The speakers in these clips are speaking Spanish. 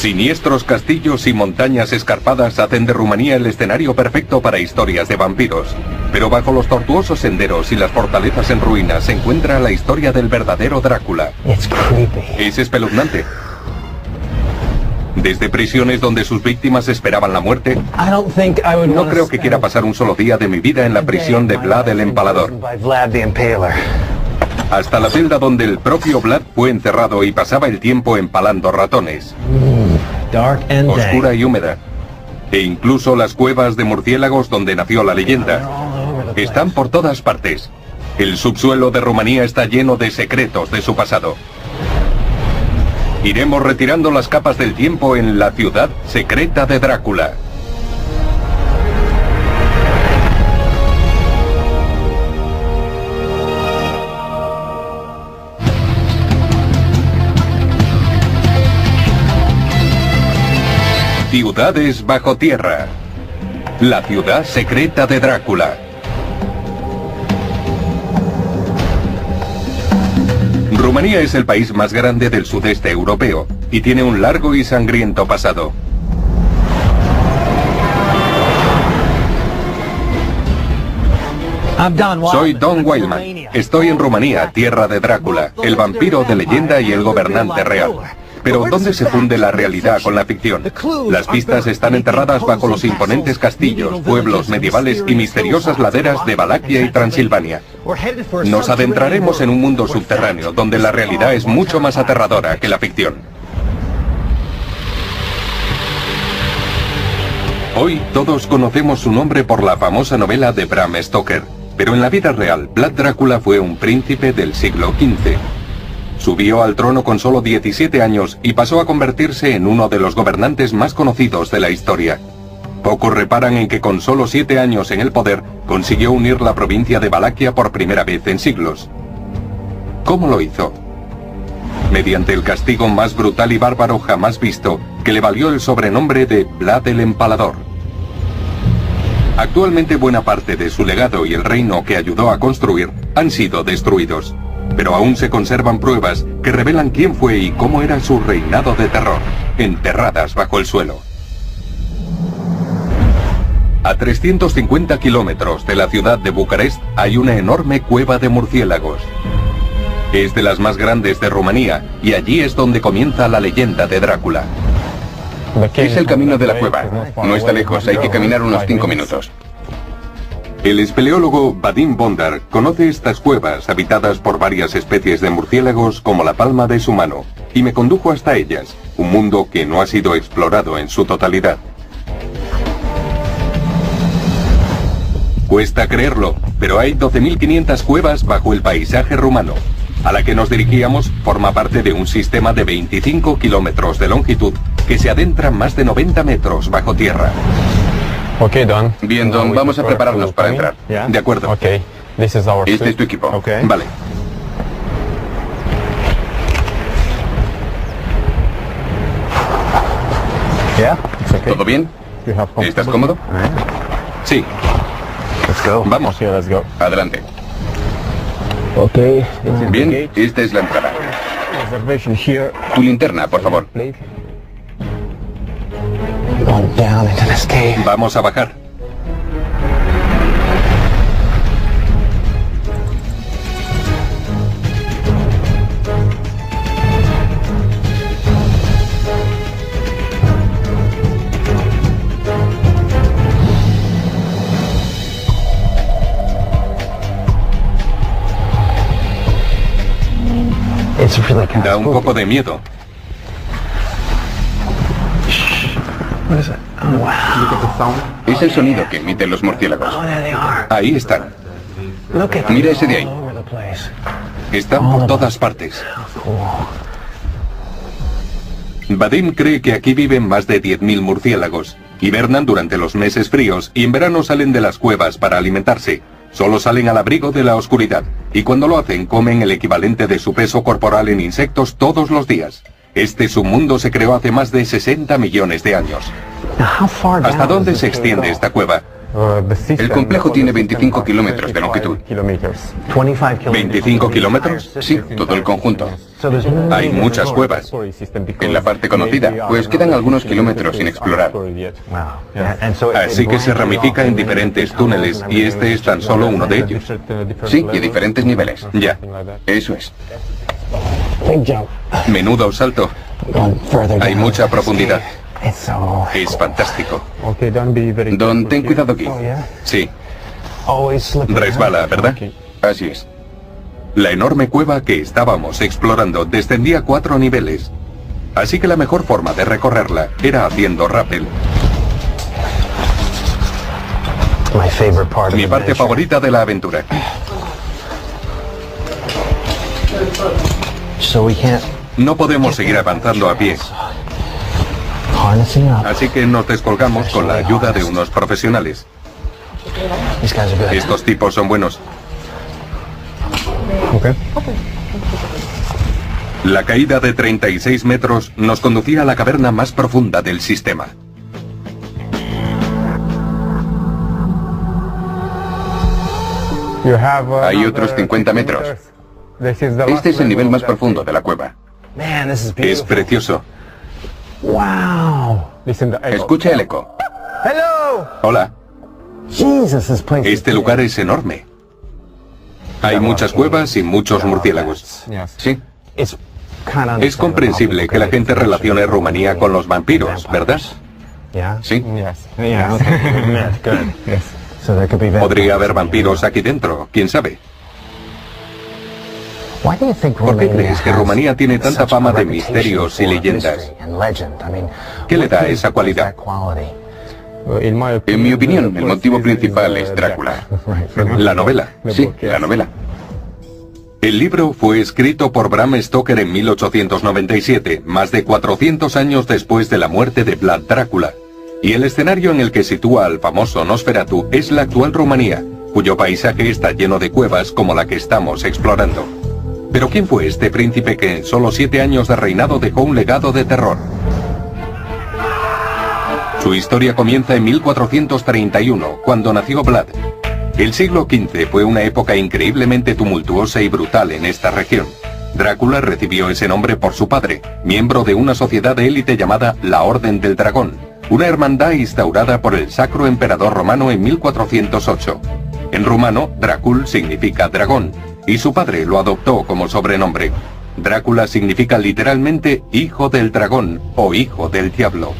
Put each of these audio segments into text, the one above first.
Siniestros castillos y montañas escarpadas hacen de Rumanía el escenario perfecto para historias de vampiros. Pero bajo los tortuosos senderos y las fortalezas en ruinas se encuentra la historia del verdadero Drácula. Es espeluznante. Desde prisiones donde sus víctimas esperaban la muerte, no creo que quiera pasar un solo día de mi vida en la prisión de Vlad el Empalador. Hasta la celda donde el propio Vlad fue encerrado y pasaba el tiempo empalando ratones. Oscura y húmeda. E incluso las cuevas de murciélagos donde nació la leyenda. Están por todas partes. El subsuelo de Rumanía está lleno de secretos de su pasado. Iremos retirando las capas del tiempo en la ciudad secreta de Drácula. Ciudades bajo tierra. La ciudad secreta de Drácula. Rumanía es el país más grande del sudeste europeo y tiene un largo y sangriento pasado. Soy Don Wildman. Estoy en Rumanía, tierra de Drácula, el vampiro de leyenda y el gobernante real. Pero ¿dónde se funde la realidad con la ficción? Las pistas están enterradas bajo los imponentes castillos, pueblos medievales y misteriosas laderas de Valaquia y Transilvania. Nos adentraremos en un mundo subterráneo donde la realidad es mucho más aterradora que la ficción. Hoy todos conocemos su nombre por la famosa novela de Bram Stoker, pero en la vida real, Vlad Drácula fue un príncipe del siglo XV. Subió al trono con solo 17 años y pasó a convertirse en uno de los gobernantes más conocidos de la historia. Pocos reparan en que con solo 7 años en el poder, consiguió unir la provincia de Valaquia por primera vez en siglos. ¿Cómo lo hizo? Mediante el castigo más brutal y bárbaro jamás visto, que le valió el sobrenombre de Vlad el Empalador. Actualmente buena parte de su legado y el reino que ayudó a construir han sido destruidos. Pero aún se conservan pruebas que revelan quién fue y cómo era su reinado de terror, enterradas bajo el suelo. A 350 kilómetros de la ciudad de Bucarest hay una enorme cueva de murciélagos. Es de las más grandes de Rumanía y allí es donde comienza la leyenda de Drácula. Es el camino de la cueva. No está lejos, hay que caminar unos 5 minutos. El espeleólogo Vadim Bondar conoce estas cuevas habitadas por varias especies de murciélagos como la palma de su mano, y me condujo hasta ellas, un mundo que no ha sido explorado en su totalidad. Cuesta creerlo, pero hay 12.500 cuevas bajo el paisaje rumano. A la que nos dirigíamos forma parte de un sistema de 25 kilómetros de longitud que se adentra más de 90 metros bajo tierra. Ok, Don. Bien, Don, vamos a prepararnos para entrar. De acuerdo. Okay. This is our Este es tu equipo. Okay. Vale. Yeah, it's okay. ¿Todo bien? You have comfortable- ¿Estás cómodo? Sí. Let's go. Vamos. Okay, let's go. Adelante. Okay. Bien, esta es la entrada. Reservation here. Tu linterna, por favor. Please. Going down into this cave. Vamos a bajar. It's really kind Da of un poco de miedo. What is it? Oh, wow. Es el sonido que emiten los murciélagos. Oh, there they are. Ahí están. Look at Mira ese de ahí. all over the place. Están por todas partes. Cool. Vadim cree que aquí viven más de 10.000 murciélagos. Hibernan durante los meses fríos y en verano salen de las cuevas para alimentarse. Solo salen al abrigo de la oscuridad. Y cuando lo hacen, comen el equivalente de su peso corporal en insectos todos los días. Este submundo se creó hace más de 60 millones de años. Now, how far ¿Hasta down dónde does se this cave extiende go? esta cueva? El complejo tiene 25 kilómetros de longitud. ¿25 kilómetros? Sí, todo el conjunto. Hay muchas cuevas. En la parte conocida, pues quedan algunos kilómetros sin explorar. Así que se ramifica en diferentes túneles y este es tan solo uno de ellos. Sí, y a diferentes niveles. Ya. Eso es. Menudo salto. Hay mucha profundidad. Es fantástico. Don, ten cuidado aquí. Sí. Resbala, ¿verdad? Así es. La enorme cueva que estábamos explorando descendía 4 niveles. Así que la mejor forma de recorrerla era haciendo rappel. Mi parte favorita de la aventura. No podemos seguir avanzando a pie. Así que nos descolgamos con la ayuda de unos profesionales. Estos tipos son buenos. La caída de 36 metros nos conducía a la caverna más profunda del sistema. Hay otros 50 metros. Este es el nivel más profundo de la cueva. Es precioso. Escucha el eco. Hola. Este lugar es enorme. Hay muchas cuevas y muchos murciélagos. Sí. Es comprensible que la gente relacione Rumanía con los vampiros, ¿verdad? Sí. Podría haber vampiros aquí dentro, quién sabe. ¿Por qué crees que Rumanía tiene tanta fama de misterios y leyendas? ¿Qué le da esa cualidad? En mi opinión, el motivo principal es Drácula. La novela. Sí, la novela. El libro fue escrito por Bram Stoker en 1897, más de 400 años después de la muerte de Vlad Drácula. Y el escenario en el que sitúa al famoso Nosferatu es la actual Rumanía, cuyo paisaje está lleno de cuevas como la que estamos explorando. Pero ¿quién fue este príncipe que en solo 7 años de reinado dejó un legado de terror? Su historia comienza en 1431, cuando nació Vlad. El siglo XV fue una época increíblemente tumultuosa y brutal en esta región. Drácula recibió ese nombre por su padre, miembro de una sociedad de élite llamada la Orden del Dragón, una hermandad instaurada por el Sacro Emperador Romano en 1408. En rumano, Dracul significa dragón, y su padre lo adoptó como sobrenombre. Drácula significa literalmente hijo del dragón o hijo del diablo.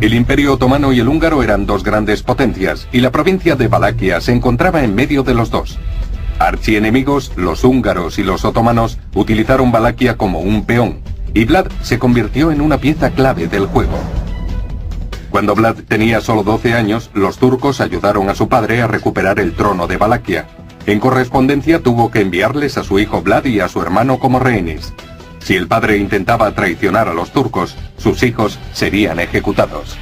El Imperio Otomano y el húngaro eran dos grandes potencias, y la provincia de Valaquia se encontraba en medio de los dos. Archienemigos, los húngaros y los otomanos utilizaron Valaquia como un peón, y Vlad se convirtió en una pieza clave del juego. Cuando Vlad tenía solo 12 años, los turcos ayudaron a su padre a recuperar el trono de Valaquia. En correspondencia tuvo que enviarles a su hijo Vlad y a su hermano como rehenes. Si el padre intentaba traicionar a los turcos, sus hijos serían ejecutados.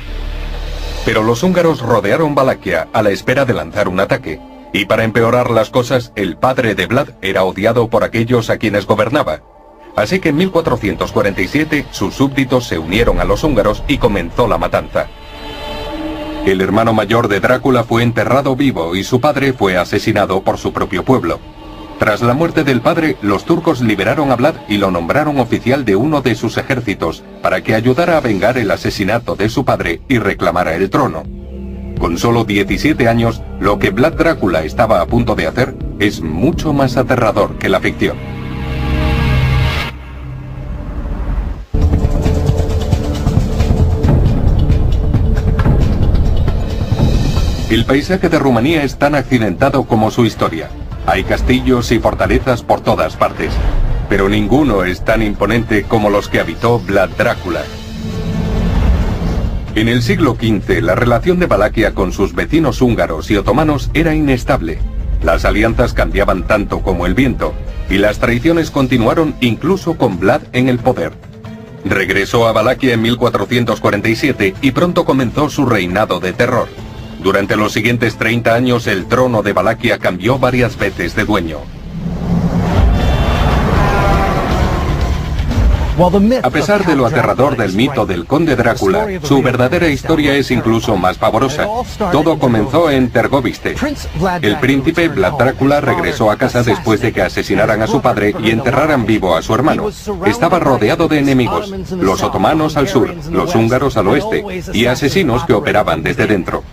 Pero los húngaros rodearon Valaquia a la espera de lanzar un ataque, y para empeorar las cosas, el padre de Vlad era odiado por aquellos a quienes gobernaba. Así que en 1447 sus súbditos se unieron a los húngaros y comenzó la matanza. El hermano mayor de Drácula fue enterrado vivo y su padre fue asesinado por su propio pueblo. Tras la muerte del padre, los turcos liberaron a Vlad y lo nombraron oficial de uno de sus ejércitos para que ayudara a vengar el asesinato de su padre y reclamara el trono. Con solo 17 años, lo que Vlad Drácula estaba a punto de hacer es mucho más aterrador que la ficción. El paisaje de Rumanía es tan accidentado como su historia. Hay castillos y fortalezas por todas partes, pero ninguno es tan imponente como los que habitó Vlad Drácula. En el siglo XV, la relación de Valaquia con sus vecinos húngaros y otomanos era inestable. Las alianzas cambiaban tanto como el viento, y las traiciones continuaron incluso con Vlad en el poder. Regresó a Valaquia en 1447 y pronto comenzó su reinado de terror. Durante los siguientes 30 años el trono de Valaquia cambió varias veces de dueño. A pesar de lo aterrador del mito del conde Drácula, su verdadera historia es incluso más pavorosa. Todo comenzó en Tergoviste. El príncipe Vlad Drácula regresó a casa después de que asesinaran a su padre y enterraran vivo a su hermano. Estaba rodeado de enemigos, los otomanos al sur, los húngaros al oeste, y asesinos que operaban desde dentro.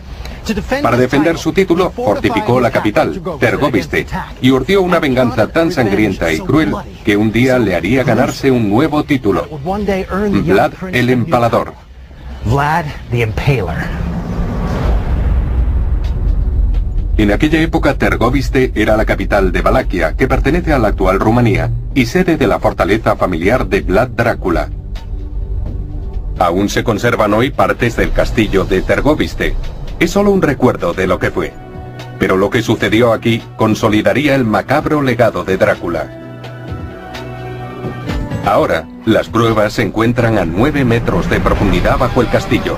Para defender su título, fortificó la capital, Tergoviste, y urdió una venganza tan sangrienta y cruel que un día le haría ganarse un nuevo título, Vlad el Empalador. En aquella época Tergoviste era la capital de Valaquia, que pertenece a la actual Rumanía, y sede de la fortaleza familiar de Vlad Drácula. Aún se conservan hoy partes del castillo de Tergoviste. Es solo un recuerdo de lo que fue. Pero lo que sucedió aquí consolidaría el macabro legado de Drácula. Ahora, las pruebas se encuentran a 9 metros de profundidad bajo el castillo.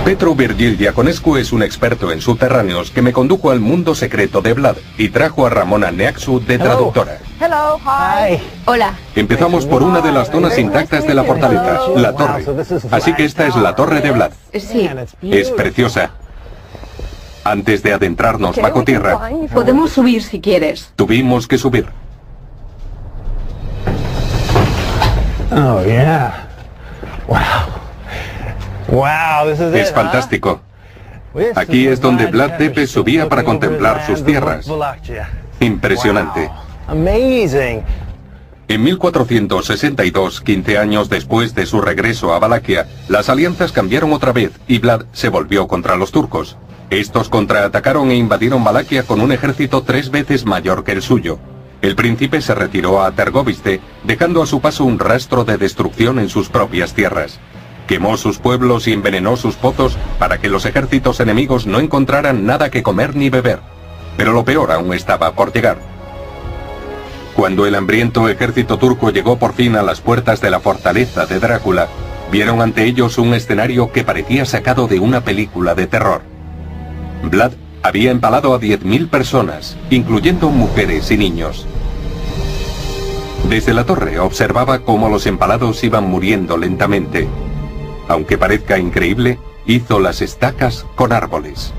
Petru Virgil Diaconescu es un experto en subterráneos que me condujo al mundo secreto de Vlad y trajo a Ramona Neaxu de traductora. Hello, hi. Hola. Empezamos por una de las zonas intactas de la fortaleza, la torre. Así que esta es la torre de Vlad. Sí. Es preciosa. Antes de adentrarnos bajo tierra, Podemos subir si quieres. tuvimos que subir. Oh, yeah. Wow. Wow, this is Es it, fantástico. huh? This Aquí is es donde Vlad Vlad Tepes Tepes subía para looking over contemplar the sus lands tierras. of Wallachia. Impresionante. Wow. Amazing. En 1462, 15 años después de su regreso a Valaquia, las alianzas cambiaron otra vez y Vlad se volvió contra los turcos. Estos contraatacaron e invadieron Valaquia con un ejército 3 veces mayor que el suyo. El príncipe se retiró a Tergoviste, dejando a su paso un rastro de destrucción en sus propias tierras. Quemó sus pueblos y envenenó sus pozos para que los ejércitos enemigos no encontraran nada que comer ni beber. Pero lo peor aún estaba por llegar. Cuando el hambriento ejército turco llegó por fin a las puertas de la fortaleza de Drácula, vieron ante ellos un escenario que parecía sacado de una película de terror. Vlad había empalado a 10.000 personas, incluyendo mujeres y niños. Desde la torre observaba cómo los empalados iban muriendo lentamente. Aunque parezca increíble, hizo las estacas con árboles.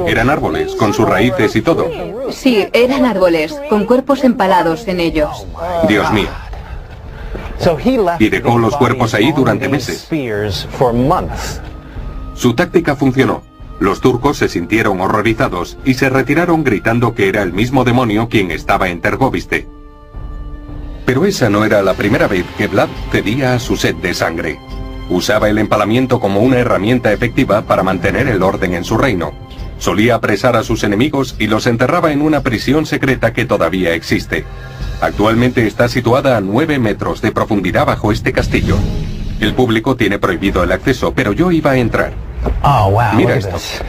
Eran árboles, con sus raíces y todo. Sí, eran árboles, con cuerpos empalados en ellos. Dios mío. Y dejó los cuerpos ahí durante meses. Su táctica funcionó. Los turcos se sintieron horrorizados y se retiraron gritando que era el mismo demonio quien estaba en Tergoviste. Pero esa no era la primera vez que Vlad cedía a su sed de sangre. Usaba el empalamiento como una herramienta efectiva para mantener el orden en su reino. Solía apresar a sus enemigos y los enterraba en una prisión secreta que todavía existe. Actualmente está situada a 9 metros de profundidad bajo este castillo. El público tiene prohibido el acceso, pero yo iba a entrar. Oh, wow. Mira look at esto. this.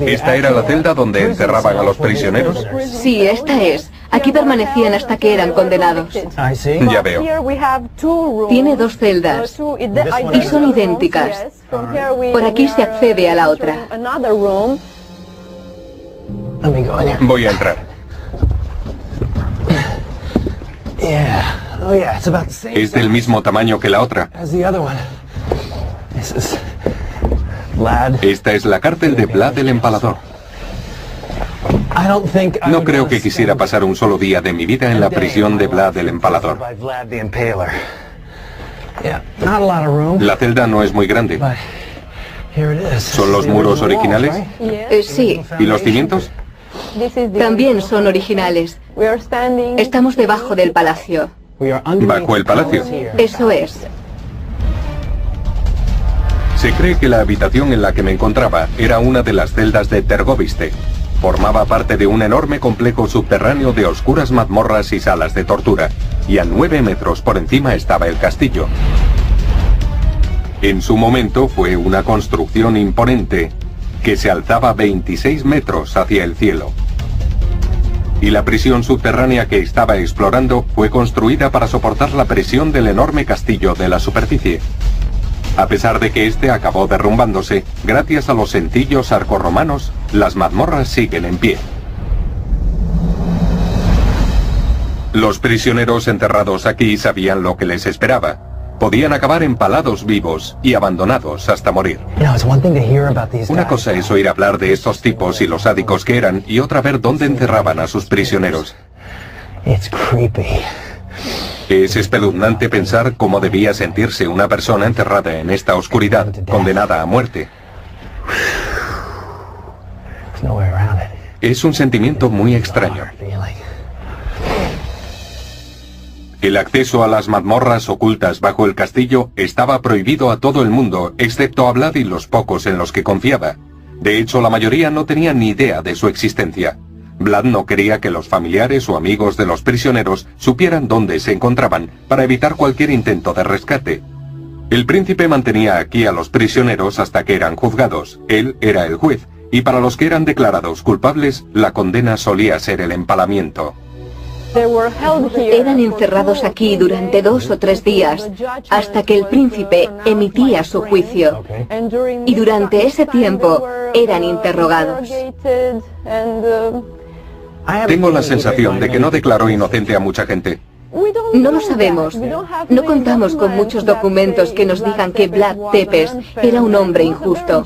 ¿Esta era la celda donde encerraban a los prisioneros? Sí, esta es. Aquí permanecían hasta que eran condenados. I see. Ya veo. Tiene 2 celdas y son idénticas. Por aquí se accede a la otra. Let me go in there. Voy a entrar. Yeah. Oh, yeah. It's about the same Es del mismo tamaño que la otra. as the other one. This is Vlad. Esta es la cárcel de Vlad el Empalador. I don't think I No would creo wanna que quisiera spend pasar un solo día de mi vida en la prisión de Vlad el Empalador. by Vlad the Impaler. Yeah, not a lot of room, La celda no es muy grande. but here it is. ¿Son los The muros original walls, originales? right? Sí, ¿Y los cimientos? también son originales. Estamos debajo del palacio. We are underneath Bajo el palacio. here. Eso es. Se cree que la habitación en la que me encontraba era una de las celdas de Tergoviste. Formaba parte de un enorme complejo subterráneo de oscuras mazmorras y salas de tortura, y a 9 metros por encima estaba el castillo. En su momento fue una construcción imponente, que se alzaba 26 metros hacia el cielo. Y la prisión subterránea que estaba explorando fue construida para soportar la presión del enorme castillo de la superficie. A pesar de que este acabó derrumbándose, gracias a los sencillos arcos romanos, las mazmorras siguen en pie. Los prisioneros enterrados aquí sabían lo que les esperaba. Podían acabar empalados vivos y abandonados hasta morir. Una cosa es oír hablar de estos tipos y los sádicos que eran, y otra ver dónde encerraban a sus prisioneros. Es espeluznante pensar cómo debía sentirse una persona enterrada en esta oscuridad, condenada a muerte. Es un sentimiento muy extraño. El acceso a las mazmorras ocultas bajo el castillo estaba prohibido a todo el mundo, excepto a Vlad y los pocos en los que confiaba. De hecho, la mayoría no tenía ni idea de su existencia. Vlad no quería que los familiares o amigos de los prisioneros supieran dónde se encontraban, para evitar cualquier intento de rescate. El príncipe mantenía aquí a los prisioneros hasta que eran juzgados. Él era el juez, y para los que eran declarados culpables, la condena solía ser el empalamiento. Eran encerrados aquí durante 2 o 3 días, hasta que el príncipe emitía su juicio. Y durante ese tiempo eran interrogados. Tengo la sensación de que no declaró inocente a mucha gente. No lo sabemos. No contamos con muchos documentos que nos digan que Vlad Tepes era un hombre injusto.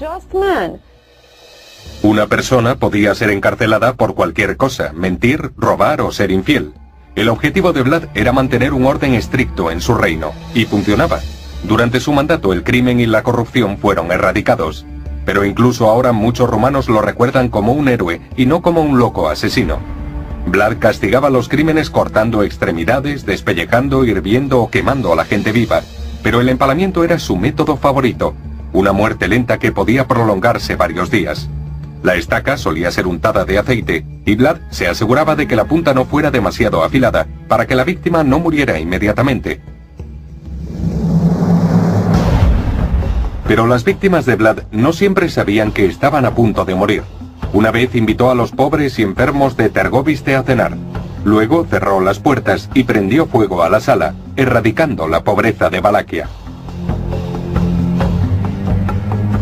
Una persona podía ser encarcelada por cualquier cosa, mentir, robar o ser infiel. El objetivo de Vlad era mantener un orden estricto en su reino, y funcionaba. Durante su mandato el crimen y la corrupción fueron erradicados. Pero incluso ahora muchos romanos lo recuerdan como un héroe y no como un loco asesino. Vlad castigaba los crímenes cortando extremidades, despellejando, hirviendo o quemando a la gente viva. Pero el empalamiento era su método favorito, una muerte lenta que podía prolongarse varios días. La estaca solía ser untada de aceite, y Vlad se aseguraba de que la punta no fuera demasiado afilada, para que la víctima no muriera inmediatamente. Pero las víctimas de Vlad no siempre sabían que estaban a punto de morir. Una vez invitó a los pobres y enfermos de Tergoviste a cenar. Luego cerró las puertas y prendió fuego a la sala, erradicando la pobreza de Valaquia.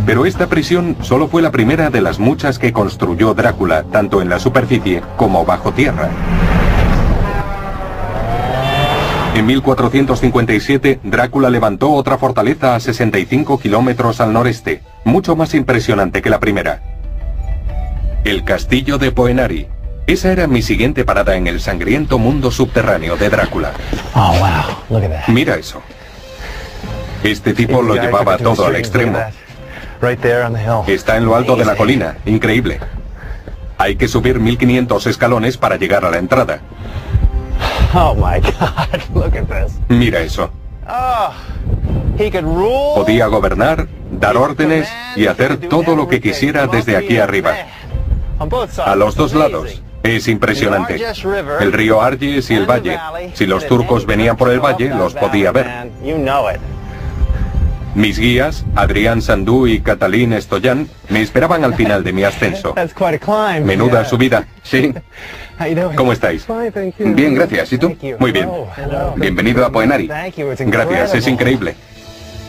Pero esta prisión solo fue la primera de las muchas que construyó Drácula, tanto en la superficie como bajo tierra. En 1457, Drácula levantó otra fortaleza a 65 kilómetros al noreste, mucho más impresionante que la primera. El castillo de Poenari. Esa era mi siguiente parada en el sangriento mundo subterráneo de Drácula. Oh, wow. Look at that. Mira eso. Este tipo lo llevaba todo al extremo. Está en lo alto de la colina, increíble. Hay que subir 1500 escalones para llegar a la entrada. Oh my God, look at this. Mira eso. Podía gobernar, dar órdenes y hacer todo lo que quisiera desde aquí arriba. A los dos lados. Es impresionante. El río Arges y el valle. Si los turcos venían por el valle, los podía ver. Mis guías, Adrián Sandú y Catalín Estoyan, me esperaban al final de mi ascenso. Menuda subida. Sí. ¿Cómo estáis? Bien, gracias. ¿Y tú? Muy bien. Bienvenido a Poenari. Gracias, es increíble.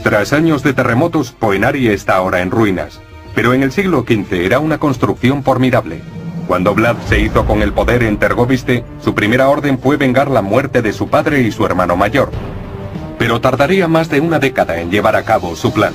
Tras años de terremotos, Poenari está ahora en ruinas. Pero en el siglo XV era una construcción formidable. Cuando Vlad se hizo con el poder en Tergoviste, su primera orden fue vengar la muerte de su padre y su hermano mayor. Pero tardaría más de una década en llevar a cabo su plan.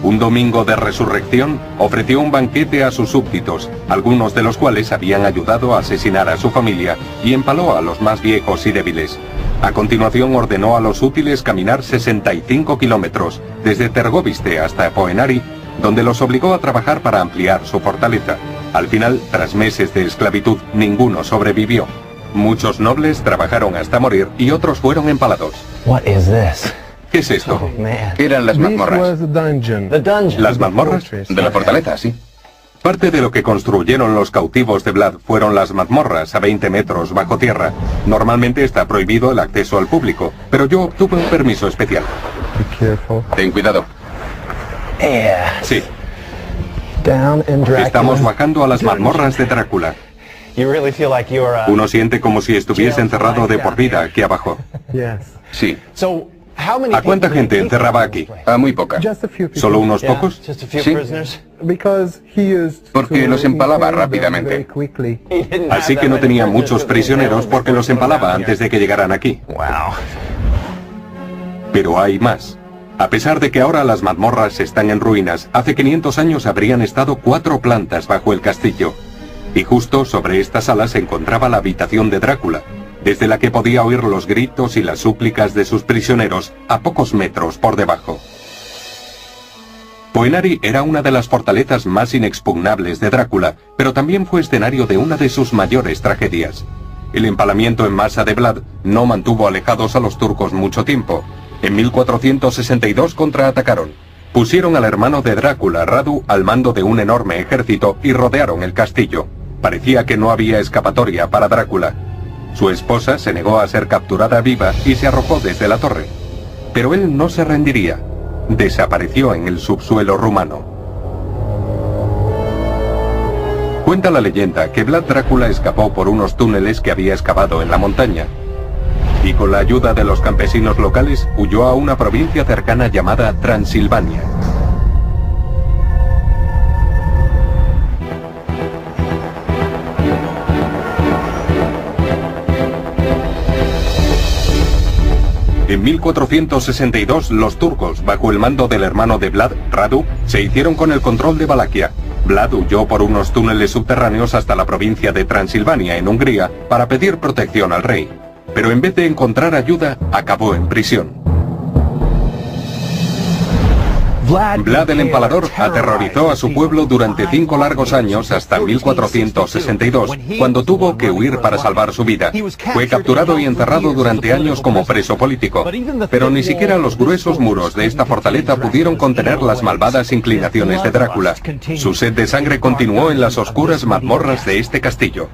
Un domingo de resurrección, ofreció un banquete a sus súbditos, algunos de los cuales habían ayudado a asesinar a su familia, y empaló a los más viejos y débiles. A continuación ordenó a los útiles caminar 65 kilómetros, desde Tergoviste hasta Poenari, donde los obligó a trabajar para ampliar su fortaleza. Al final, tras meses de esclavitud, ninguno sobrevivió. Muchos nobles trabajaron hasta morir y otros fueron empalados. ¿Qué es esto? Eran las mazmorras. ¿Las mazmorras? De la fortaleza, sí. Parte de lo que construyeron los cautivos de Vlad fueron las mazmorras a 20 metros bajo tierra. Normalmente está prohibido el acceso al público, pero yo obtuve un permiso especial. Ten cuidado. Sí. Estamos bajando a las mazmorras de Drácula. Uno siente como si estuviese encerrado de por vida aquí abajo. Sí. ¿A cuánta gente encerraba aquí? A muy poca. ¿Solo unos pocos? Sí. Porque los empalaba rápidamente. Así que no tenía muchos prisioneros porque los empalaba antes de que llegaran aquí. Pero hay más. A pesar de que ahora las mazmorras están en ruinas, hace 500 años habrían estado 4 plantas bajo el castillo. Y justo sobre esta sala se encontraba la habitación de Drácula, desde la que podía oír los gritos y las súplicas de sus prisioneros a pocos metros por debajo. Poenari era una de las fortalezas más inexpugnables de Drácula, pero también fue escenario de una de sus mayores tragedias. El empalamiento en masa de Vlad no mantuvo alejados a los turcos mucho tiempo. En 1462 contraatacaron. Pusieron al hermano de Drácula, Radu, al mando de un enorme ejército y rodearon el castillo. Parecía que no había escapatoria para Drácula. Su esposa se negó a ser capturada viva y se arrojó desde la torre. Pero él no se rendiría. Desapareció en el subsuelo rumano. Cuenta la leyenda que Vlad Drácula escapó por unos túneles que había excavado en la montaña. Y con la ayuda de los campesinos locales huyó a una provincia cercana llamada Transilvania. En 1462 los turcos, bajo el mando del hermano de Vlad, Radu, se hicieron con el control de Valaquia. Vlad huyó por unos túneles subterráneos hasta la provincia de Transilvania, en Hungría, para pedir protección al rey. Pero en vez de encontrar ayuda, acabó en prisión. Vlad el Empalador aterrorizó a su pueblo durante 5 largos años hasta 1462, cuando tuvo que huir para salvar su vida. Fue capturado y encerrado durante años como preso político, pero ni siquiera los gruesos muros de esta fortaleza pudieron contener las malvadas inclinaciones de Drácula. Su sed de sangre continuó en las oscuras mazmorras de este castillo.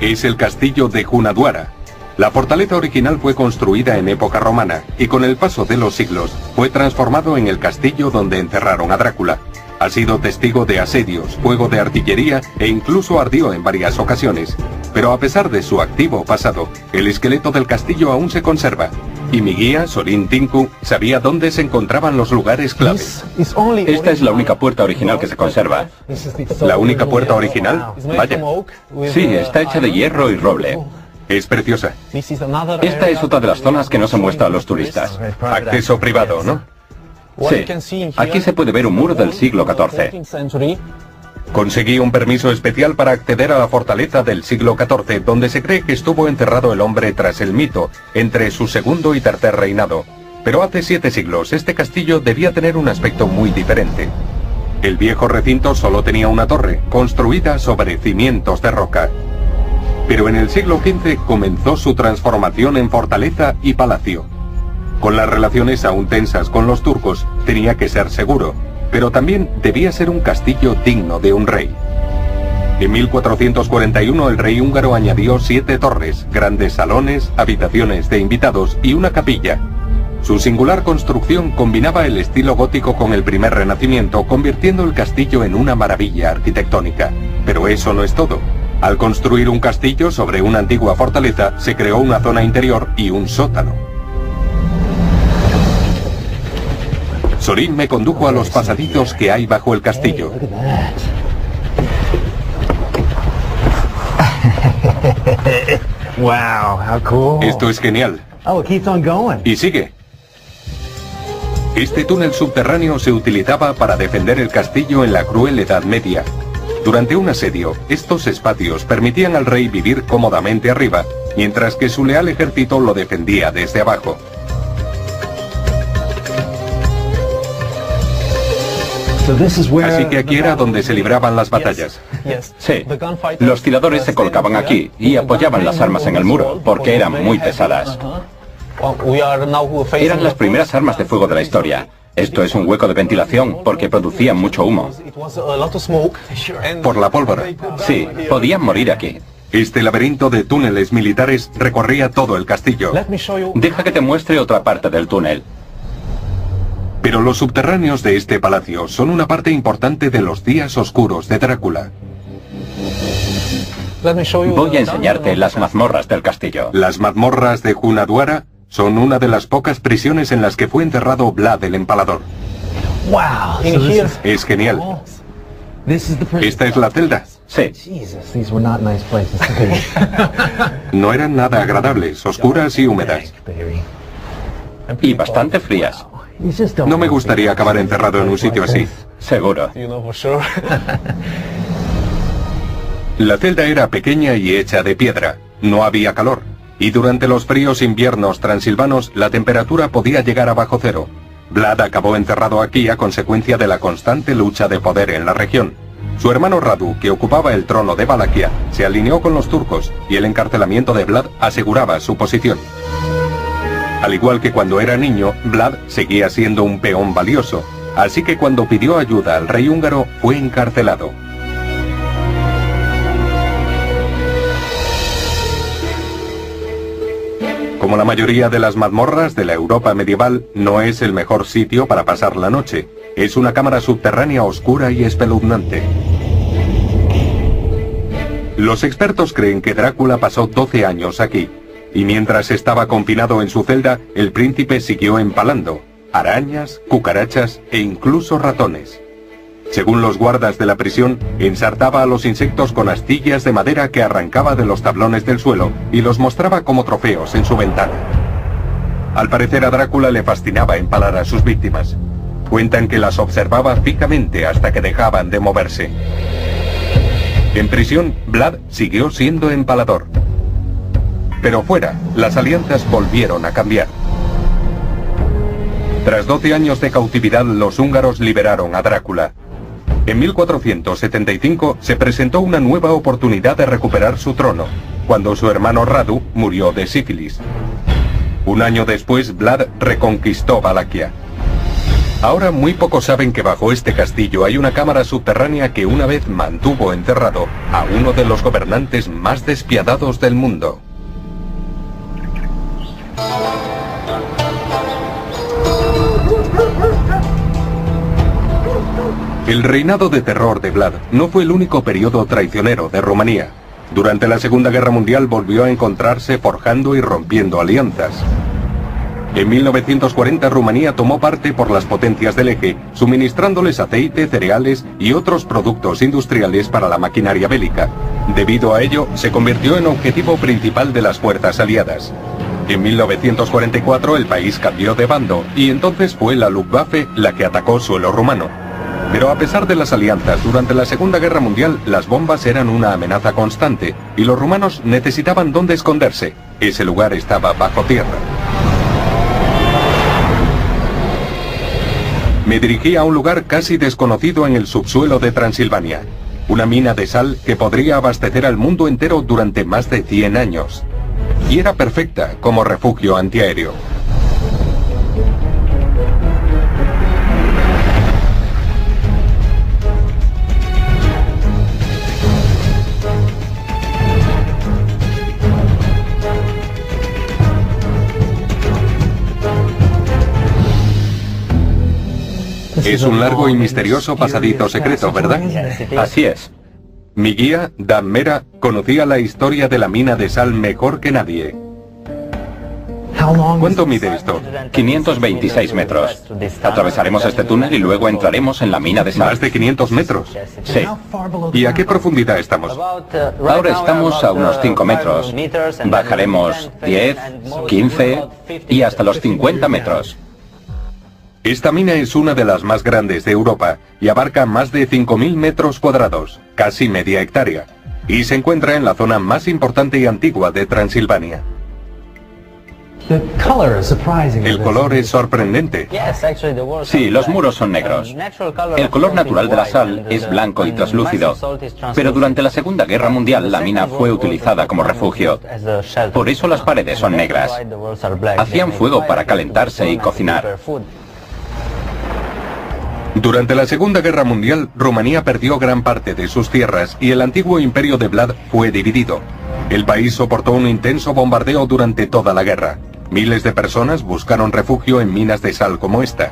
Es el castillo de Hunedoara. La fortaleza original fue construida en época romana y con el paso de los siglos fue transformado en el castillo donde encerraron a Drácula. Ha sido testigo de asedios, fuego de artillería e incluso ardió en varias ocasiones. Pero a pesar de su activo pasado, el esqueleto del castillo aún se conserva. Y mi guía, Sorin Tinku, sabía dónde se encontraban los lugares clave. Esta es la única puerta original que se conserva. ¿La única puerta original? Vaya. Sí, está hecha de hierro y roble. Es preciosa. Esta es otra de las zonas que no se muestra a los turistas. Acceso privado, ¿no? Sí. Aquí se puede ver un muro del siglo XIV. Conseguí un permiso especial para acceder a la fortaleza del siglo XIV, donde se cree que estuvo enterrado el hombre tras el mito, entre su segundo y tercer reinado. Pero hace 7 siglos, este castillo debía tener un aspecto muy diferente. El viejo recinto solo tenía una torre, construida sobre cimientos de roca. Pero en el siglo XV comenzó su transformación en fortaleza y palacio. Con las relaciones aún tensas con los turcos, tenía que ser seguro, pero también debía ser un castillo digno de un rey. En 1441 el rey húngaro añadió 7 torres, grandes salones, habitaciones de invitados y una capilla. Su singular construcción combinaba el estilo gótico con el primer renacimiento, convirtiendo el castillo en una maravilla arquitectónica. Pero eso no es todo. Al construir un castillo sobre una antigua fortaleza, se creó una zona interior y un sótano. Sorin me condujo a los pasadizos que hay bajo el castillo. Esto es genial. Y sigue. Este túnel subterráneo se utilizaba para defender el castillo en la cruel Edad Media. Durante un asedio, estos espacios permitían al rey vivir cómodamente arriba, mientras que su leal ejército lo defendía desde abajo. Así que aquí era donde se libraban las batallas. Sí, los tiradores se colocaban aquí y apoyaban las armas en el muro, porque eran muy pesadas. Eran las primeras armas de fuego de la historia. Esto es un hueco de ventilación porque producían mucho humo. Por la pólvora. Sí, podían morir aquí. Este laberinto de túneles militares recorría todo el castillo. Deja que te muestre otra parte del túnel. Pero los subterráneos de este palacio son una parte importante de los días oscuros de Drácula. Voy a enseñarte las mazmorras del castillo. Las mazmorras de Hunedoara son una de las pocas prisiones en las que fue enterrado Vlad el Empalador. Wow. Es genial. ¿Esta es la celda? Sí. No eran nada agradables, oscuras y húmedas. Y bastante frías. No me gustaría acabar encerrado en un sitio así. Seguro. La celda era pequeña y hecha de piedra. No había calor. Y durante los fríos inviernos transilvanos la temperatura podía llegar a bajo cero. Vlad acabó encerrado aquí a consecuencia de la constante lucha de poder en la región. Su hermano Radu, que ocupaba el trono de Valaquia, se alineó con los turcos y el encarcelamiento de Vlad aseguraba su posición. Al igual que cuando era niño, Vlad seguía siendo un peón valioso, así que cuando pidió ayuda al rey húngaro fue encarcelado. Como la mayoría de las mazmorras de la Europa medieval, no es el mejor sitio para pasar la noche. Es una cámara subterránea oscura y espeluznante. Los expertos creen que Drácula pasó 12 años aquí, y mientras estaba confinado en su celda, el príncipe siguió empalando arañas, cucarachas e incluso ratones. Según los guardas de la prisión, ensartaba a los insectos con astillas de madera que arrancaba de los tablones del suelo y los mostraba como trofeos en su ventana. Al parecer a Drácula le fascinaba empalar a sus víctimas. Cuentan que las observaba fijamente hasta que dejaban de moverse. En prisión, Vlad siguió siendo empalador. Pero fuera, las alianzas volvieron a cambiar. Tras 12 años de cautividad, los húngaros liberaron a Drácula. En 1475 se presentó una nueva oportunidad de recuperar su trono, cuando su hermano Radu murió de sífilis. Un año después, Vlad reconquistó Valaquia. Ahora muy pocos saben que bajo este castillo hay una cámara subterránea que una vez mantuvo encerrado a uno de los gobernantes más despiadados del mundo. El reinado de terror de Vlad no fue el único periodo traicionero de Rumanía. Durante la Segunda Guerra Mundial volvió a encontrarse forjando y rompiendo alianzas. En 1940 Rumanía tomó parte por las potencias del eje, suministrándoles aceite, cereales y otros productos industriales para la maquinaria bélica. Debido a ello, se convirtió en objetivo principal de las fuerzas aliadas. En 1944 el país cambió de bando y entonces fue la Luftwaffe la que atacó suelo rumano. Pero a pesar de las alianzas, durante la Segunda Guerra Mundial las bombas eran una amenaza constante y los rumanos necesitaban dónde esconderse. Ese lugar estaba bajo tierra. Me dirigí a un lugar casi desconocido en el subsuelo de Transilvania. Una mina de sal que podría abastecer al mundo entero durante más de 100 años. Y era perfecta como refugio antiaéreo. Es un largo y misterioso pasadizo secreto, ¿verdad? Así es. Mi guía, Dan Mera, conocía la historia de la mina de sal mejor que nadie. ¿Cuánto mide esto? 526 metros. Atravesaremos este túnel y luego entraremos en la mina de sal. ¿Más de 500 metros? Sí. ¿Y a qué profundidad estamos? Ahora estamos a unos 5 metros. Bajaremos 10, 15 y hasta los 50 metros. Esta mina es una de las más grandes de Europa y abarca más de 5.000 metros cuadrados, casi media hectárea, y se encuentra en la zona más importante y antigua de Transilvania. El color es sorprendente. Sí, los muros son negros. El color natural de la sal es blanco y translúcido, pero durante la Segunda Guerra Mundial la mina fue utilizada como refugio. Por eso las paredes son negras. Hacían fuego para calentarse y cocinar. Durante la Segunda Guerra Mundial, Rumanía perdió gran parte de sus tierras y el antiguo imperio de Vlad fue dividido. El país soportó un intenso bombardeo durante toda la guerra. Miles de personas buscaron refugio en minas de sal como esta.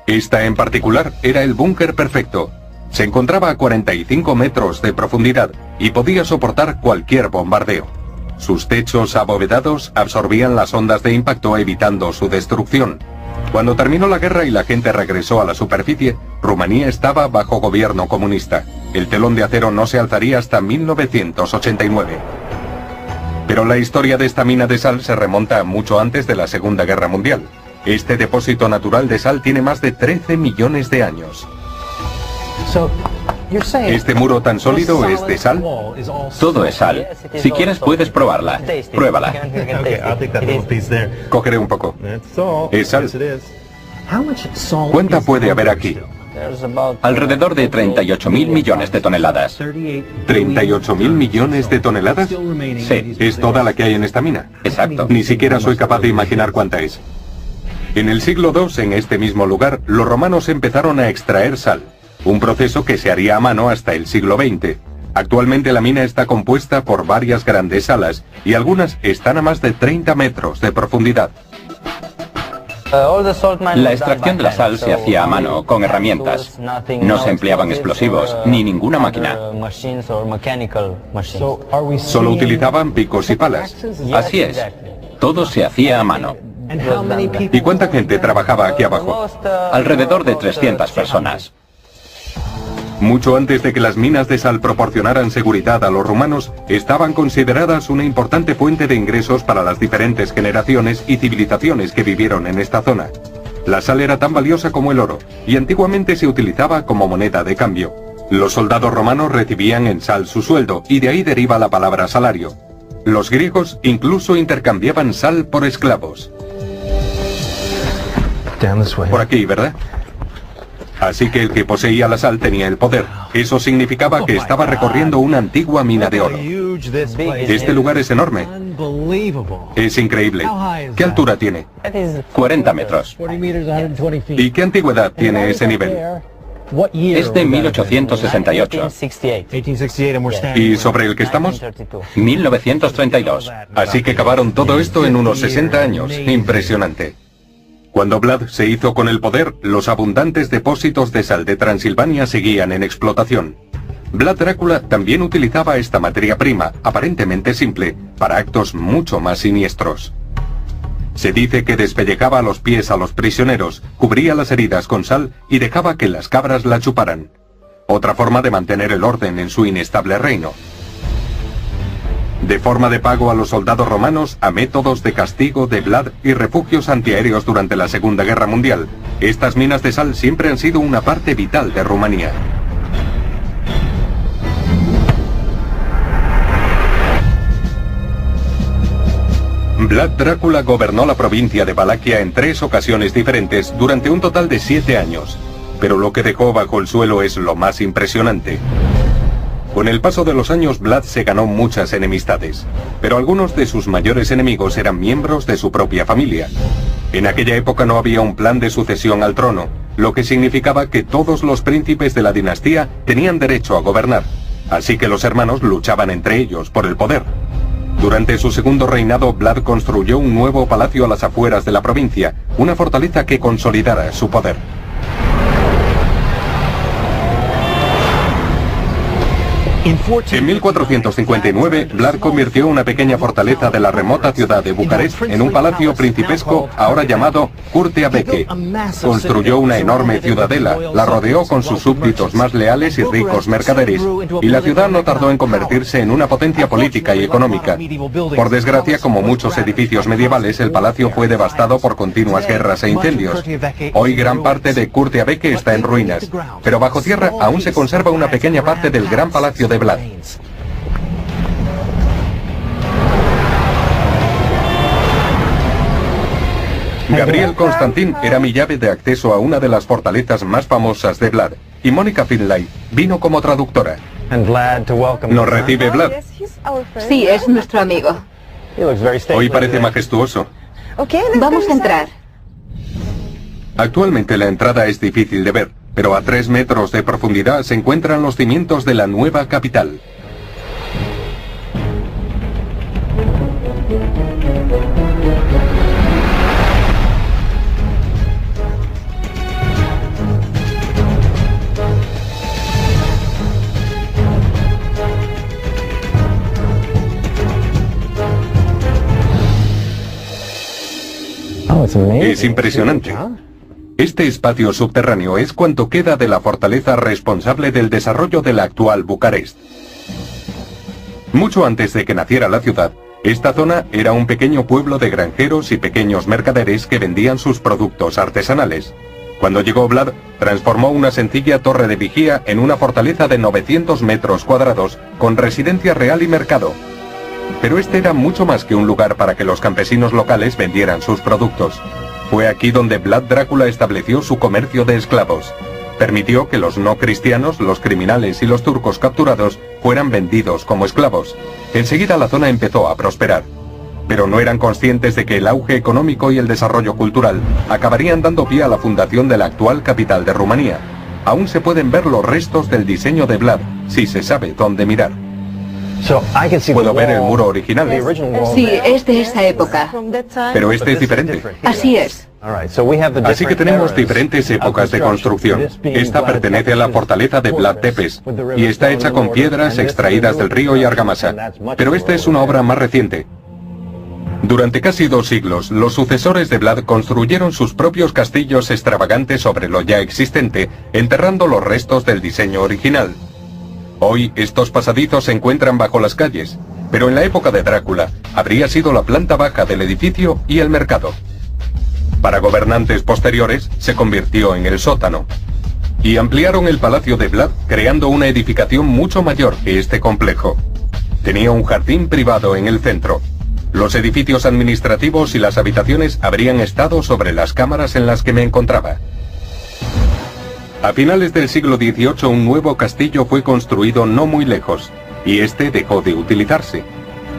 Esta en particular era el búnker perfecto. Se encontraba a 45 metros de profundidad y podía soportar cualquier bombardeo. Sus techos abovedados absorbían las ondas de impacto evitando su destrucción. Cuando terminó la guerra y la gente regresó a la superficie, Rumanía estaba bajo gobierno comunista. El telón de acero no se alzaría hasta 1989. Pero la historia de esta mina de sal se remonta mucho antes de la Segunda Guerra Mundial. Este depósito natural de sal tiene más de 13 millones de años. ¿Este muro tan sólido es de sal? Todo es sal. Si quieres puedes probarla. Pruébala. Cogeré un poco. Es sal. ¿Cuánta puede haber aquí? Alrededor de 38.000 millones de toneladas. ¿38.000 millones de toneladas? Sí. ¿Es toda la que hay en esta mina? Exacto. Ni siquiera soy capaz de imaginar cuánta es. En el siglo II, en este mismo lugar, los romanos empezaron a extraer sal, un proceso que se haría a mano hasta el siglo XX. Actualmente la mina está compuesta por varias grandes salas y algunas están a más de 30 metros de profundidad. La extracción de la sal se hacía a mano, con herramientas. No se empleaban explosivos, ni ninguna máquina. Solo utilizaban picos y palas. Así es. Todo se hacía a mano. ¿Y cuánta gente trabajaba aquí abajo? Alrededor de 300 personas. Mucho antes de que las minas de sal proporcionaran seguridad a los romanos, estaban consideradas una importante fuente de ingresos para las diferentes generaciones y civilizaciones que vivieron en esta zona. La sal era tan valiosa como el oro, y antiguamente se utilizaba como moneda de cambio. Los soldados romanos recibían en sal su sueldo, y de ahí deriva la palabra salario. Los griegos incluso intercambiaban sal por esclavos. Por aquí, ¿verdad? Así que el que poseía la sal tenía el poder. Eso significaba que estaba recorriendo una antigua mina de oro. Este lugar es enorme. Es increíble. ¿Qué altura tiene? 40 metros. ¿Y qué antigüedad tiene ese nivel? Es de 1868. ¿Y sobre el que estamos? 1932. Así que cavaron todo esto en unos 60 años. Impresionante. Cuando Vlad se hizo con el poder, los abundantes depósitos de sal de Transilvania seguían en explotación. Vlad Drácula también utilizaba esta materia prima, aparentemente simple, para actos mucho más siniestros. Se dice que despellejaba los pies a los prisioneros, cubría las heridas con sal y dejaba que las cabras la chuparan. Otra forma de mantener el orden en su inestable reino. De forma de pago a los soldados romanos, a métodos de castigo de Vlad y refugios antiaéreos durante la Segunda Guerra Mundial, estas minas de sal siempre han sido una parte vital de Rumanía. Vlad Drácula gobernó la provincia de Valaquia en 3 ocasiones diferentes durante un total de 7 años, pero lo que dejó bajo el suelo es lo más impresionante. Con el paso de los años, Vlad se ganó muchas enemistades, pero algunos de sus mayores enemigos eran miembros de su propia familia. En aquella época no había un plan de sucesión al trono, lo que significaba que todos los príncipes de la dinastía tenían derecho a gobernar, así que los hermanos luchaban entre ellos por el poder. Durante su segundo reinado, Vlad construyó un nuevo palacio a las afueras de la provincia, una fortaleza que consolidara su poder. En 1459, Vlad convirtió una pequeña fortaleza de la remota ciudad de Bucarest en un palacio principesco ahora llamado Curtea Beche. Construyó una enorme ciudadela, la rodeó con sus súbditos más leales y ricos mercaderes, y la ciudad no tardó en convertirse en una potencia política y económica. Por desgracia, como muchos edificios medievales, el palacio fue devastado por continuas guerras e incendios. Hoy gran parte de Curtea Beche está en ruinas, pero bajo tierra aún se conserva una pequeña parte del gran palacio de Vlad. Gabriel Constantin era mi llave de acceso a una de las fortalezas más famosas de Vlad, y Mónica Finlay vino como traductora. ¿Nos recibe Vlad? Sí, es nuestro amigo. Hoy parece majestuoso. Vamos a entrar. Actualmente la entrada es difícil de ver, pero a 3 metros de profundidad se encuentran los cimientos de la nueva capital. Es impresionante. Este espacio subterráneo es cuanto queda de la fortaleza responsable del desarrollo de la actual Bucarest. Mucho antes de que naciera la ciudad, esta zona era un pequeño pueblo de granjeros y pequeños mercaderes que vendían sus productos artesanales. Cuando llegó Vlad, transformó una sencilla torre de vigía en una fortaleza de 900 metros cuadrados con residencia real y mercado. Pero este era mucho más que un lugar para que los campesinos locales vendieran sus productos. Fue aquí donde Vlad Drácula estableció su comercio de esclavos. Permitió que los no cristianos, los criminales y los turcos capturados fueran vendidos como esclavos. Enseguida la zona empezó a prosperar. Pero no eran conscientes de que el auge económico y el desarrollo cultural acabarían dando pie a la fundación de la actual capital de Rumanía. Aún se pueden ver los restos del diseño de Vlad, si se sabe dónde mirar. Puedo ver el muro original. Sí, es de esa época. Pero este es diferente. Así es. Así que tenemos diferentes épocas de construcción. Esta pertenece a la fortaleza de Vlad Tepes y está hecha con piedras extraídas del río y argamasa. Pero esta es una obra más reciente. Durante casi 2 siglos, los sucesores de Vlad construyeron sus propios castillos extravagantes sobre lo ya existente, enterrando los restos del diseño original. Hoy, estos pasadizos se encuentran bajo las calles, pero en la época de Drácula, habría sido la planta baja del edificio y el mercado. Para gobernantes posteriores, se convirtió en el sótano. Y ampliaron el palacio de Vlad, creando una edificación mucho mayor que este complejo. Tenía un jardín privado en el centro. Los edificios administrativos y las habitaciones habrían estado sobre las cámaras en las que me encontraba. A finales del siglo XVIII un nuevo castillo fue construido no muy lejos, y este dejó de utilizarse.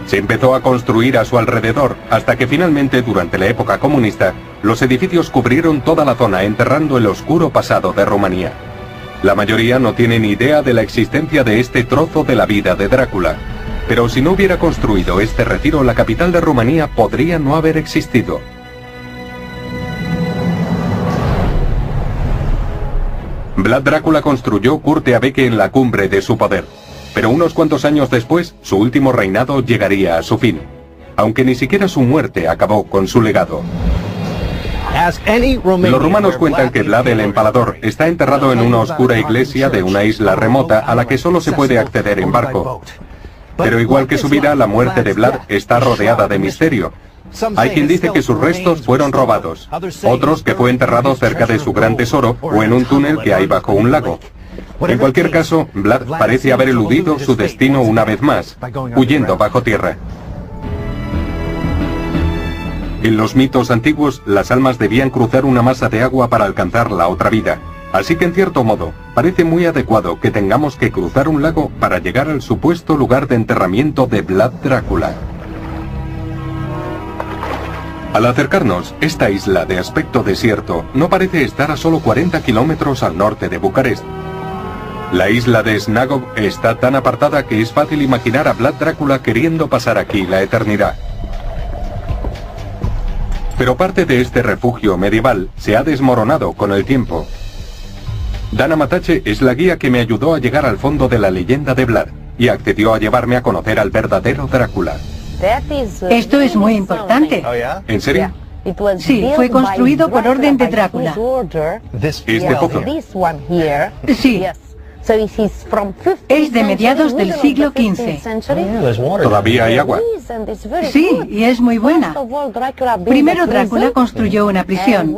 Se empezó a construir a su alrededor, hasta que finalmente, durante la época comunista, los edificios cubrieron toda la zona, enterrando el oscuro pasado de Rumanía. La mayoría no tienen idea de la existencia de este trozo de la vida de Drácula. Pero si no hubiera construido este retiro, la capital de Rumanía podría no haber existido. Vlad Drácula construyó Curteabeque en la cumbre de su poder, pero unos cuantos años después, su último reinado llegaría a su fin, aunque ni siquiera su muerte acabó con su legado. Los rumanos cuentan que Vlad el Empalador está enterrado en una oscura iglesia de una isla remota a la que solo se puede acceder en barco. Pero igual que su vida, la muerte de Vlad está rodeada de misterio. Hay quien dice que sus restos fueron robados, otros que fue enterrado cerca de su gran tesoro o en un túnel que hay bajo un lago. En cualquier caso, Vlad parece haber eludido su destino una vez más, huyendo bajo tierra. En los mitos antiguos, las almas debían cruzar una masa de agua para alcanzar la otra vida. Así que en cierto modo, parece muy adecuado que tengamos que cruzar un lago para llegar al supuesto lugar de enterramiento de Vlad Drácula. Al acercarnos, esta isla de aspecto desierto no parece estar a solo 40 kilómetros al norte de Bucarest. La isla de Snagov está tan apartada que es fácil imaginar a Vlad Drácula queriendo pasar aquí la eternidad. Pero parte de este refugio medieval se ha desmoronado con el tiempo. Dana Matache es la guía que me ayudó a llegar al fondo de la leyenda de Vlad y accedió a llevarme a conocer al verdadero Drácula. Esto es muy importante. ¿En serio? Sí, fue construido por orden de Drácula. ¿Este pozo? Sí. Es de mediados del siglo XV. ¿Todavía hay agua? Sí, y es muy buena. Primero Drácula construyó una prisión,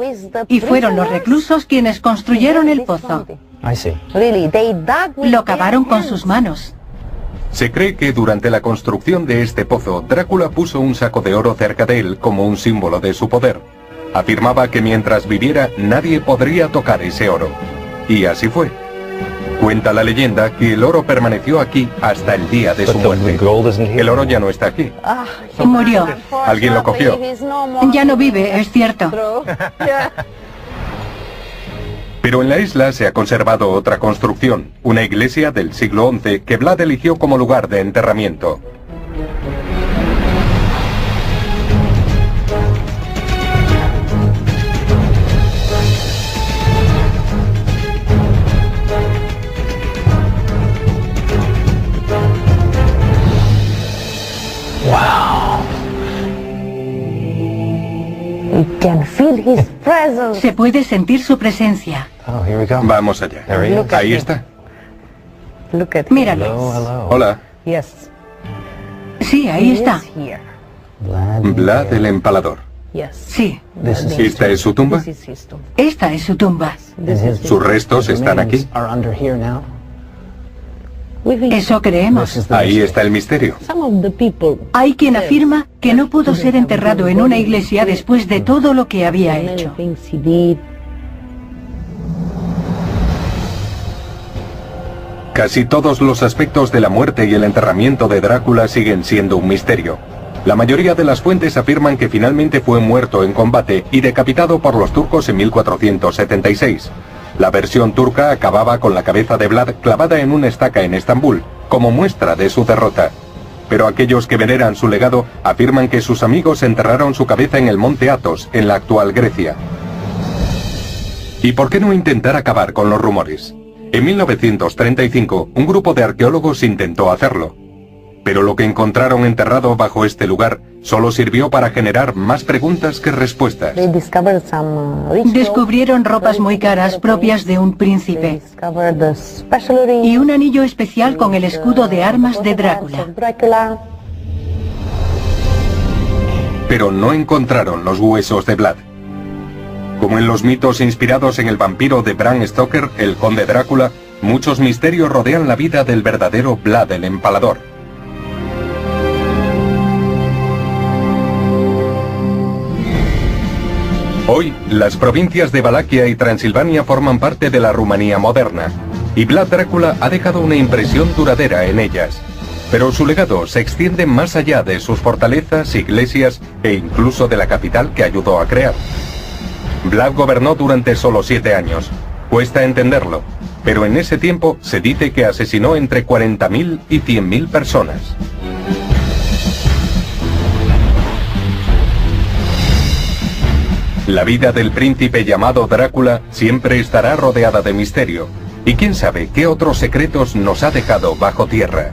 y fueron los reclusos quienes construyeron el pozo. Lo cavaron con sus manos. Se cree que durante la construcción de este pozo, Drácula puso un saco de oro cerca de él como un símbolo de su poder. Afirmaba que mientras viviera nadie podría tocar ese oro. Y así fue. Cuenta la leyenda que el oro permaneció aquí hasta el día de su muerte. El oro ya no está aquí. Murió. ¿Alguien lo cogió? Ya no vive, es cierto. Pero en la isla se ha conservado otra construcción, una iglesia del siglo XI que Vlad eligió como lugar de enterramiento. Se puede sentir su presencia. Oh, here we go. Vamos allá. There he is. Ahí está. Míralo. Hello. Hola. Sí, ahí está. Vlad el Empalador. Sí, ¿Esta es su tumba? esta es su tumba. ¿Sus restos están aquí? Are under here now. Eso creemos. Ahí está el misterio. Hay quien afirma que no pudo ser enterrado en una iglesia después de todo lo que había hecho. Casi todos los aspectos de la muerte y el enterramiento de Drácula siguen siendo un misterio. La mayoría de las fuentes afirman que finalmente fue muerto en combate y decapitado por los turcos en 1476. La versión turca acababa con la cabeza de Vlad clavada en una estaca en Estambul, como muestra de su derrota. Pero aquellos que veneran su legado afirman que sus amigos enterraron su cabeza en el monte Athos, en la actual Grecia. ¿Y por qué no intentar acabar con los rumores? En 1935, un grupo de arqueólogos intentó hacerlo. Pero lo que encontraron enterrado bajo este lugar solo sirvió para generar más preguntas que respuestas. Descubrieron ropas muy caras propias de un príncipe y un anillo especial con el escudo de armas de Drácula. Pero no encontraron los huesos de Vlad. Como en los mitos inspirados en el vampiro de Bram Stoker, el conde Drácula, muchos misterios rodean la vida del verdadero Vlad el Empalador. Hoy, las provincias de Valaquia y Transilvania forman parte de la Rumanía moderna, y Vlad Drácula ha dejado una impresión duradera en ellas. Pero su legado se extiende más allá de sus fortalezas, iglesias e incluso de la capital que ayudó a crear. Vlad gobernó durante solo 7 años. Cuesta entenderlo, pero en ese tiempo se dice que asesinó entre 40.000 y 100.000 personas. La vida del príncipe llamado Drácula siempre estará rodeada de misterio, y quién sabe qué otros secretos nos ha dejado bajo tierra.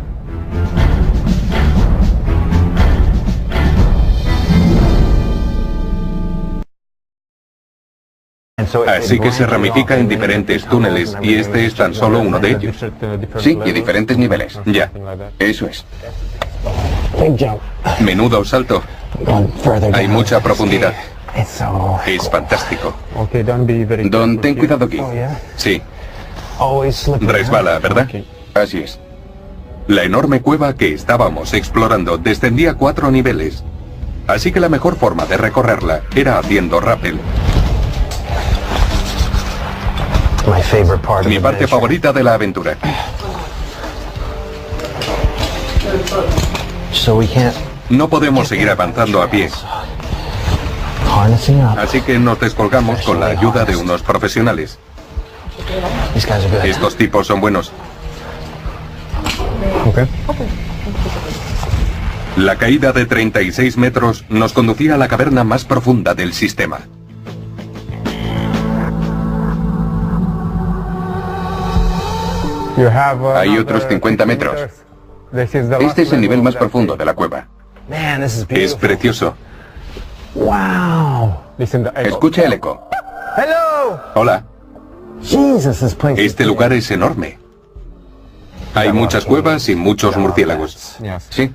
Así que se ramifica en diferentes túneles, y este es tan solo uno de ellos. Sí, y diferentes niveles. Ya. Eso es. Menudo salto. Hay mucha profundidad. Es fantástico. Don, ten cuidado aquí. Sí. Resbala, ¿verdad? Así es. La enorme cueva que estábamos explorando descendía 4 niveles. Así que la mejor forma de recorrerla era haciendo rappel. Mi parte favorita de la aventura. No podemos seguir avanzando a pie. Así que nos descolgamos con la ayuda de unos profesionales. Estos tipos son buenos. La caída de 36 metros nos conducía a la caverna más profunda del sistema. Hay otros 50 metros. Este es el nivel más profundo de la cueva. Es precioso. Escucha el eco. Hola. Este lugar es enorme. Hay muchas cuevas y muchos murciélagos. Sí.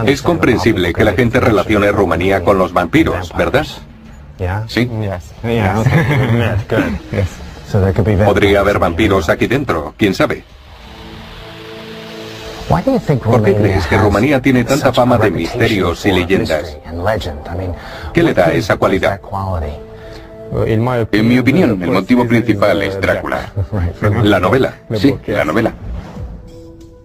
Es comprensible que la gente relacione Rumanía con los vampiros, ¿verdad? Sí. Podría haber vampiros aquí dentro, quién sabe. ¿Por qué crees que Rumanía tiene tanta fama de misterios y leyendas? ¿Qué le da esa cualidad? En mi opinión, el motivo principal es Drácula. La novela. Sí, la novela.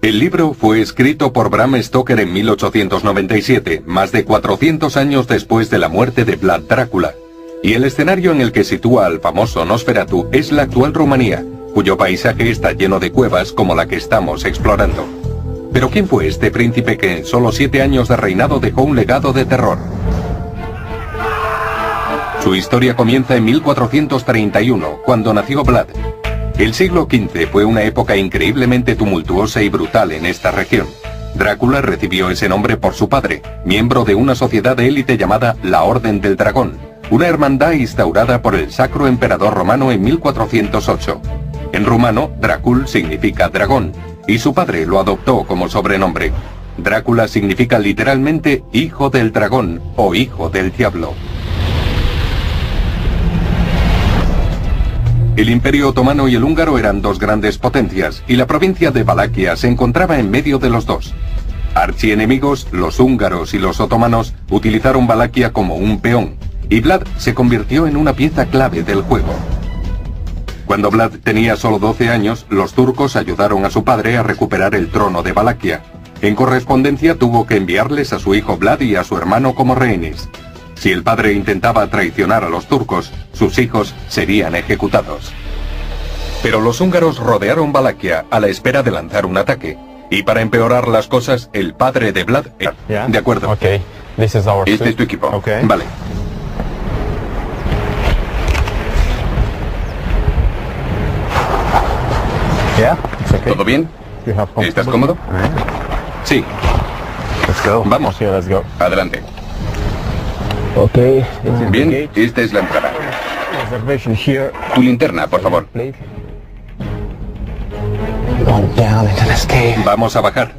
El libro fue escrito por Bram Stoker en 1897, más de 400 años después de la muerte de Vlad Drácula. Y el escenario en el que sitúa al famoso Nosferatu es la actual Rumanía, cuyo paisaje está lleno de cuevas como la que estamos explorando. Pero ¿quién fue este príncipe que en solo 7 años de reinado dejó un legado de terror? Su historia comienza en 1431, cuando nació Vlad. El siglo XV fue una época increíblemente tumultuosa y brutal en esta región. Drácula recibió ese nombre por su padre, miembro de una sociedad de élite llamada la Orden del Dragón, una hermandad instaurada por el Sacro Emperador Romano en 1408. En rumano, Dracul significa dragón, y su padre lo adoptó como sobrenombre. Drácula significa literalmente hijo del dragón o hijo del diablo. El Imperio Otomano y el húngaro eran dos grandes potencias, y la provincia de Valaquia se encontraba en medio de los dos. Archienemigos, los húngaros y los otomanos utilizaron Valaquia como un peón, y Vlad se convirtió en una pieza clave del juego. Cuando Vlad tenía solo 12 años, los turcos ayudaron a su padre a recuperar el trono de Valaquia. En correspondencia tuvo que enviarles a su hijo Vlad y a su hermano como rehenes. Si el padre intentaba traicionar a los turcos, sus hijos serían ejecutados. Pero los húngaros rodearon Valaquia a la espera de lanzar un ataque. Y para empeorar las cosas, el padre de Vlad... De acuerdo. Okay. This is our Este es tu equipo. Okay. Vale. Yeah, it's okay. ¿Todo bien? You have comfortable- ¿Estás cómodo? Sí. Let's go. Vamos. Okay, let's go. Adelante. Okay. Bien, esta es la entrada. Reservation here. Tu linterna, por favor. Please. Going down into this cave. Vamos a bajar.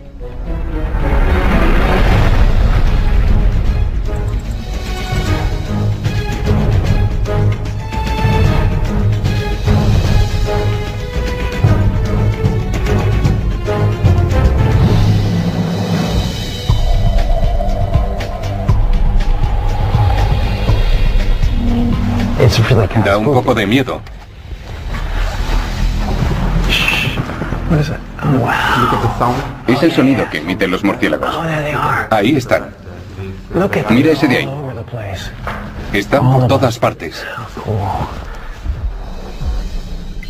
It's really kind Da of un poco de miedo. What is it? Oh, wow. Es el sonido que emiten los murciélagos. Oh, there they are. Ahí están. Look at Mira ese de ahí. all over the place. Están por todas partes. Cool.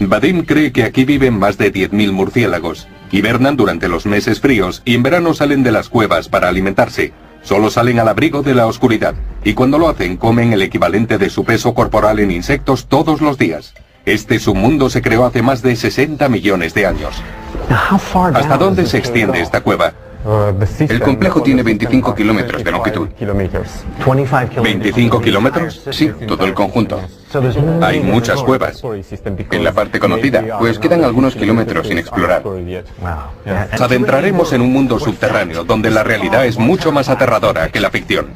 Vadim cree que aquí viven más de 10.000 murciélagos. Hibernan durante los meses fríos y en verano salen de las cuevas para alimentarse. Solo salen al abrigo de la oscuridad. Y cuando lo hacen, comen el equivalente de su peso corporal en insectos todos los días. Este submundo se creó hace más de 60 millones de años. Now, how far down ¿Hasta dónde does se this cave extiende go? esta cueva? El complejo tiene 25 kilómetros de longitud. ¿25 kilómetros? Sí, todo el conjunto. Hay muchas cuevas. En la parte conocida, pues quedan algunos kilómetros sin explorar. Nos adentraremos en un mundo subterráneo donde la realidad es mucho más aterradora que la ficción.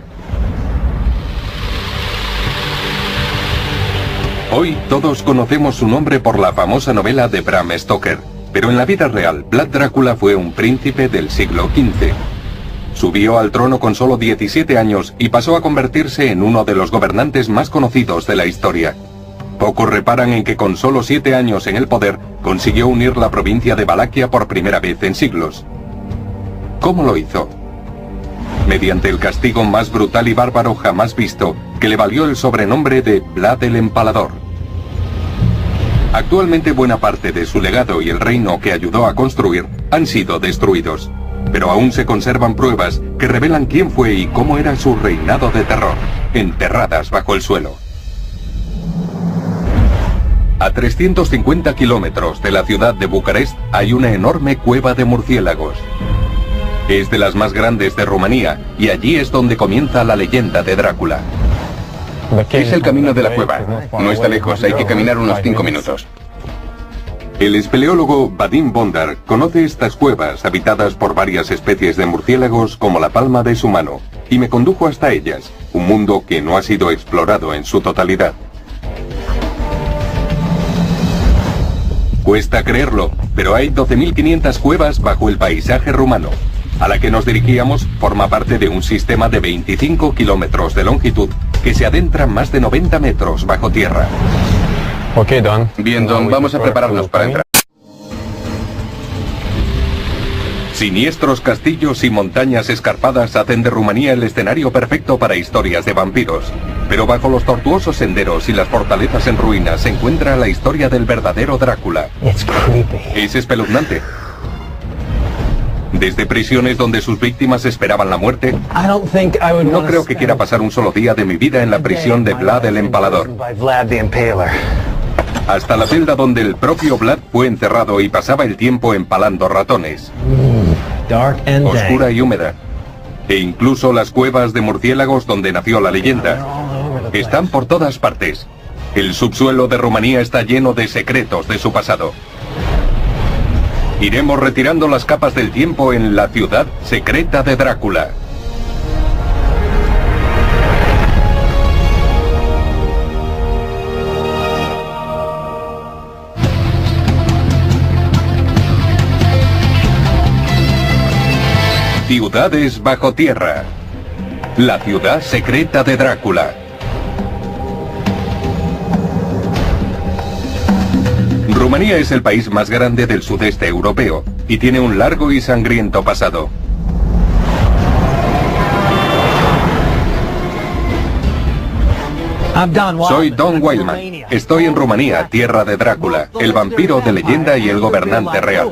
Hoy todos conocemos su nombre por la famosa novela de Bram Stoker, pero en la vida real, Vlad Drácula fue un príncipe del siglo XV. Subió al trono con solo 17 años y pasó a convertirse en uno de los gobernantes más conocidos de la historia. Pocos reparan en que con solo 7 años en el poder, consiguió unir la provincia de Valaquia por primera vez en siglos. ¿Cómo lo hizo? Mediante el castigo más brutal y bárbaro jamás visto, que le valió el sobrenombre de Vlad el Empalador. Actualmente buena parte de su legado y el reino que ayudó a construir han sido destruidos, pero aún se conservan pruebas que revelan quién fue y cómo era su reinado de terror, enterradas bajo el suelo. A 350 kilómetros de la ciudad de Bucarest hay una enorme cueva de murciélagos. Es de las más grandes de Rumanía y allí es donde comienza la leyenda de Drácula. Es el camino de la cueva. No está lejos, hay que caminar unos 5 minutos. El espeleólogo Vadim Bondar conoce estas cuevas habitadas por varias especies de murciélagos como la palma de su mano, y me condujo hasta ellas, un mundo que no ha sido explorado en su totalidad. Cuesta creerlo, pero hay 12.500 cuevas bajo el paisaje rumano. A la que nos dirigíamos forma parte de un sistema de 25 kilómetros de longitud que se adentra más de 90 metros bajo tierra. Ok, Don. Bien, Don, vamos a prepararnos para entrar. Siniestros castillos y montañas escarpadas hacen de Rumanía el escenario perfecto para historias de vampiros. Pero bajo los tortuosos senderos y las fortalezas en ruinas se encuentra la historia del verdadero Drácula. It's creepy. Es espeluznante. Desde prisiones donde sus víctimas esperaban la muerte, no creo que quiera pasar un solo día de mi vida en la prisión de Vlad el Empalador. Hasta la celda donde el propio Vlad fue encerrado y pasaba el tiempo empalando ratones. Oscura y húmeda. E incluso las cuevas de murciélagos donde nació la leyenda. Están por todas partes. El subsuelo de Rumanía está lleno de secretos de su pasado. Iremos retirando las capas del tiempo en la ciudad secreta de Drácula. Ciudades bajo tierra. La ciudad secreta de Drácula. Rumanía es el país más grande del sudeste europeo y tiene un largo y sangriento pasado. Soy Don Wildman. Estoy en Rumanía, tierra de Drácula, el vampiro de leyenda y el gobernante real.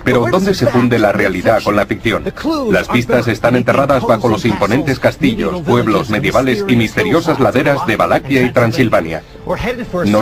Pero ¿dónde se funde la realidad con la ficción? Las pistas están enterradas bajo los imponentes castillos, pueblos medievales y misteriosas laderas de Valaquia y Transilvania. Nos